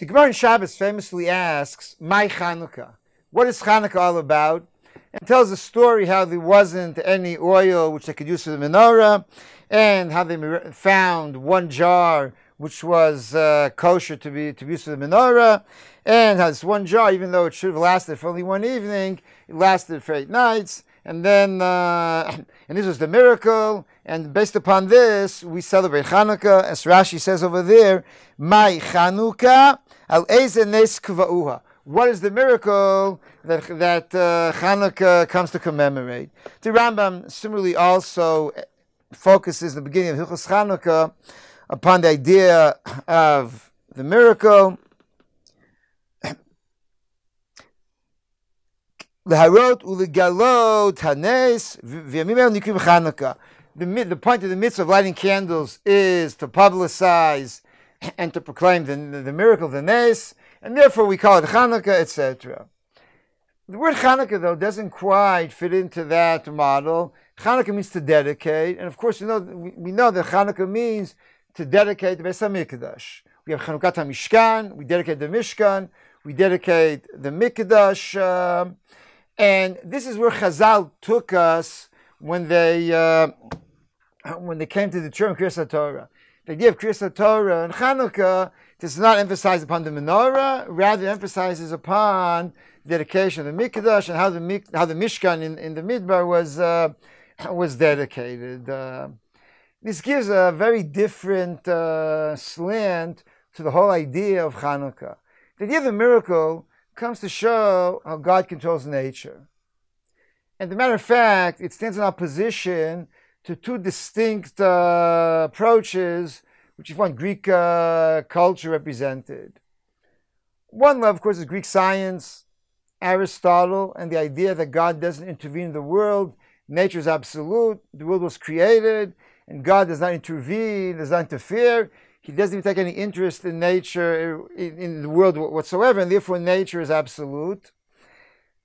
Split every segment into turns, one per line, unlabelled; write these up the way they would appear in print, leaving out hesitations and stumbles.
Gemara in Shabbos famously asks, "My Chanuka? What is Chanuka all about?" And tells a story how there wasn't any oil which they could use for the menorah, and how they found one jar which was kosher to be used for the menorah, and how this one jar, even though it should have lasted for only one evening, it lasted for 8 nights. And then, and this was the miracle. And based upon this, we celebrate Chanuka, as Rashi says over there, "My Chanuka al eze nes kva'uha." What is the miracle that Chanuka comes to commemorate? The Rambam similarly also focuses in the beginning of Hilchos Chanuka upon the idea of the miracle. Leharot ulegalot hanes v'yamim el nikrim Chanuka. The point of the mitzvah of lighting candles is to publicize and to proclaim the miracle, the nes, and therefore we call it Chanuka, etc. The word Chanuka, though, doesn't quite fit into that model. Chanuka means to dedicate, and of course we know that Chanuka means to dedicate the Beis HaMikdash. We have Chanukat HaMishkan, we dedicate the Mishkan, we dedicate the Mikdash, and this is where Chazal took us when they came to determine kriat Torah. The idea of kriat Torah and Chanukah does not emphasize upon the menorah, rather emphasizes upon dedication of the Mikdash and how the Mishkan in the Midbar was dedicated. This gives a very different slant to the whole idea of Chanukah. The idea of the miracle comes to show how God controls nature. And as a matter of fact, it stands in opposition to 2 distinct approaches which you find Greek culture represented. One, of course, is Greek science, Aristotle, and the idea that God doesn't intervene in the world. Nature is absolute. The world was created, and God does not intervene, does not interfere. He doesn't even take any interest in nature, in the world whatsoever, and therefore nature is absolute.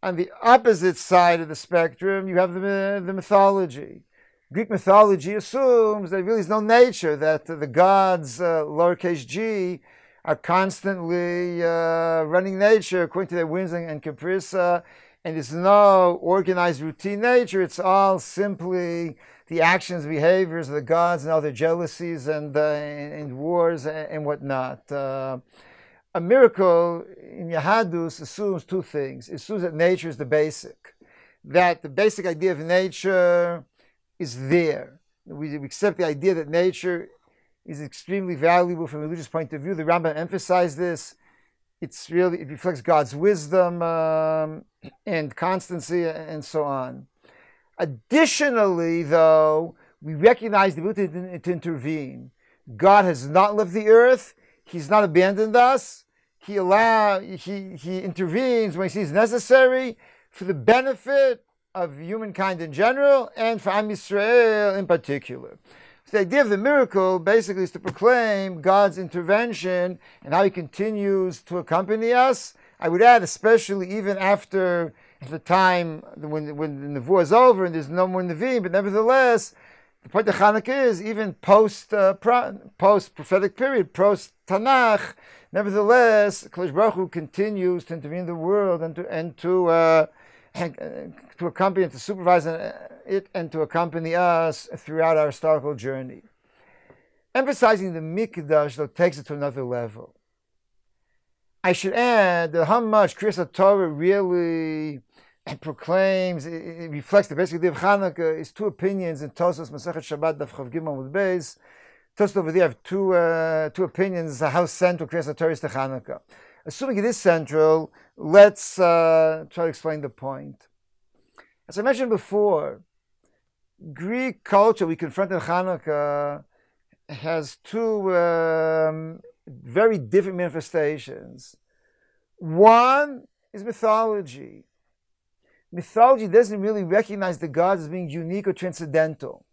On the opposite side of the spectrum, you have the mythology. Greek mythology assumes that there really is no nature, that the gods, lowercase g, are constantly running nature according to their whims and caprice, and there's no organized routine nature. It's all simply the actions, behaviors of the gods and all their jealousies and wars and whatnot. A miracle in Yahadus assumes 2 things. It assumes that nature is the basic, that the basic idea of nature is there. We accept the idea that nature is extremely valuable from a religious point of view. The Rambam emphasized this. It reflects God's wisdom and constancy and so on. Additionally, though, we recognize the ability to intervene. God has not left the earth. He's not abandoned us. He intervenes when he sees necessary for the benefit of humankind in general and for Am Yisrael in particular. So the idea of the miracle basically is to proclaim God's intervention and how he continues to accompany us. I would add, especially even after the time when the Nevuah is over and there's no more Nevi'im, but nevertheless, the point of Chanukah is even post-prophetic period, post-Tanakh, nevertheless, Kadosh Baruch Hu continues to intervene in the world and to accompany and to supervise it and to accompany us throughout our historical journey. Emphasizing the Mikdash, though, takes it to another level. I should add that how much kriat Torah really proclaims, it reflects the basic idea of Chanukah, is 2 opinions in Tosfos Masechet Shabbat Daf Chav Gimel Amud Beis. Tosfos over there have two opinions how central kriat Torah is to Chanukah. Assuming it is central, let's try to explain the point. As I mentioned before, Greek culture we confront in Chanukah has 2 very different manifestations. One is mythology. Mythology doesn't really recognize the gods as being unique or transcendental.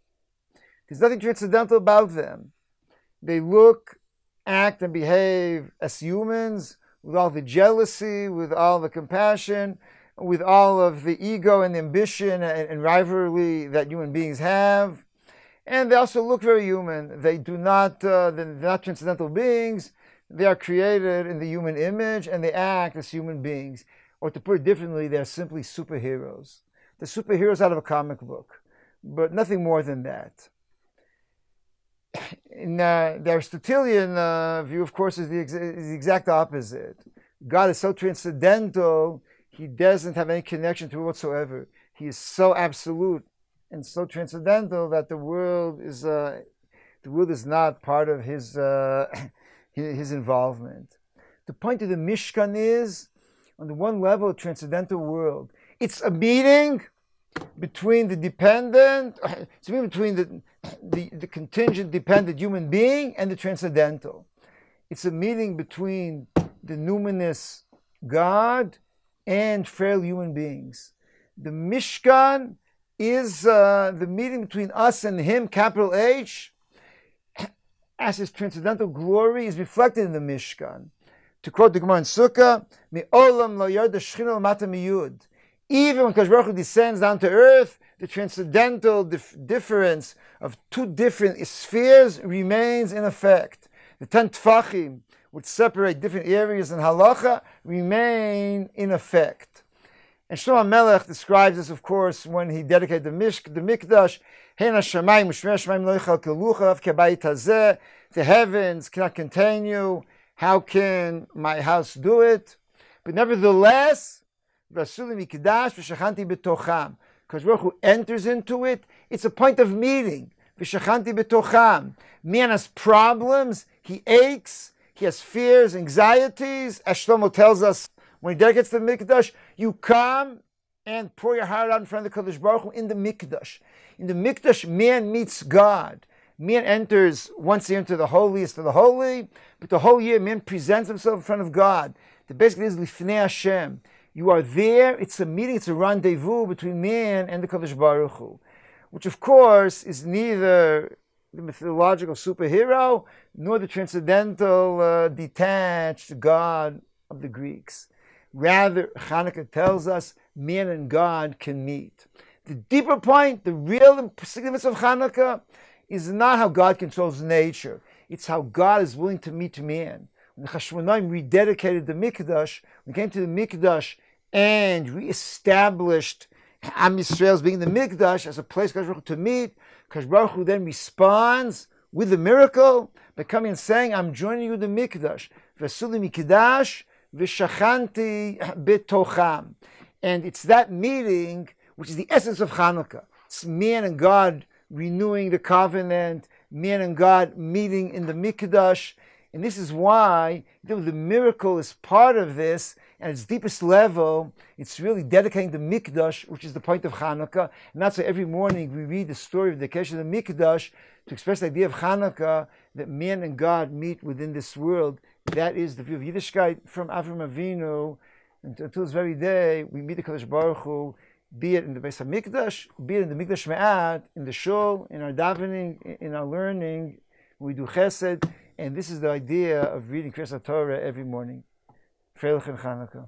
There's nothing transcendental about them. They look, act, and behave as humans, with all the jealousy, with all the compassion, with all of the ego and ambition and rivalry that human beings have. And they also look very human. They're not transcendental beings. they are created in the human image and they act as human beings. Or to put it differently, they're simply superheroes. They're superheroes out of a comic book, but nothing more than that. In the Aristotelian view, of course, is the exact opposite. God is so transcendental, he doesn't have any connection to it whatsoever. He is so absolute and so transcendental that the world is not part of his involvement. The point of the Mishkan is, on the one level, a transcendental world. It's a meeting between the dependent, it's a meeting between the contingent dependent human being and the transcendental. It's a meeting between the numinous God and frail human beings. The Mishkan is the meeting between us and him, capital H, as his transcendental glory is reflected in the Mishkan. To quote the Gemara in Sukkah, "Me'olam lo yard shechina mata miyud." Even when Kadosh Baruch Hu descends down to earth, the transcendental difference of two different spheres remains in effect. The 10 tfachim, which separate different areas in halacha, remain in effect. And Shlomo Melech describes this, of course, when he dedicated the Mikdash. The heavens cannot contain you. How can my house do it? But nevertheless, because Baruch Hu enters into it, it's a point of meeting. Man has problems, he aches, he has fears, anxieties. As Shlomo tells us, when he dedicates the Mikdash, you come and pour your heart out in front of the Kadosh Baruch Hu in the Mikdash. In the Mikdash, man meets God. Man enters once a year into the holiest of the holy, but the whole year man presents himself in front of God. The basic is Lifnei Hashem. You are there, it's a meeting, it's a rendezvous between man and the Kadosh Baruch Hu, which of course is neither the mythological superhero nor the transcendental, detached God of the Greeks. Rather, Chanuka tells us man and God can meet. The deeper point, the real significance of Chanuka, is not how God controls nature. It's how God is willing to meet man. When the Chashmonaim rededicated the Mikdash, we came to the Mikdash and reestablished Am Yisrael as being the Mikdash as a place for Kadosh Baruch Hu to meet. Kadosh Baruch Hu then responds with the miracle by coming and saying, I'm joining you in the Mikdash. V'asuli Mikdash v'shachanti betocham. And it's that meeting which is the essence of Chanuka. It's man and God renewing the covenant, man and God meeting in the Mikdash. And this is why the miracle is part of this. At its deepest level, it's really dedicating the Mikdash, which is the point of Chanuka. And that's why every morning we read the story of the dedication of the Mikdash to express the idea of Chanuka, that man and God meet within this world. That is the view of Yiddishkeit from Avram Avinu. And until this very day, we meet the Kadosh Baruch Hu, be it in the Beis HaMikdash, be it in the Mikdash Me'at, in the Shul, in our davening, in our learning, we do Chesed. And this is the idea of reading kriat haTorah every morning. Freilich and Chanuka.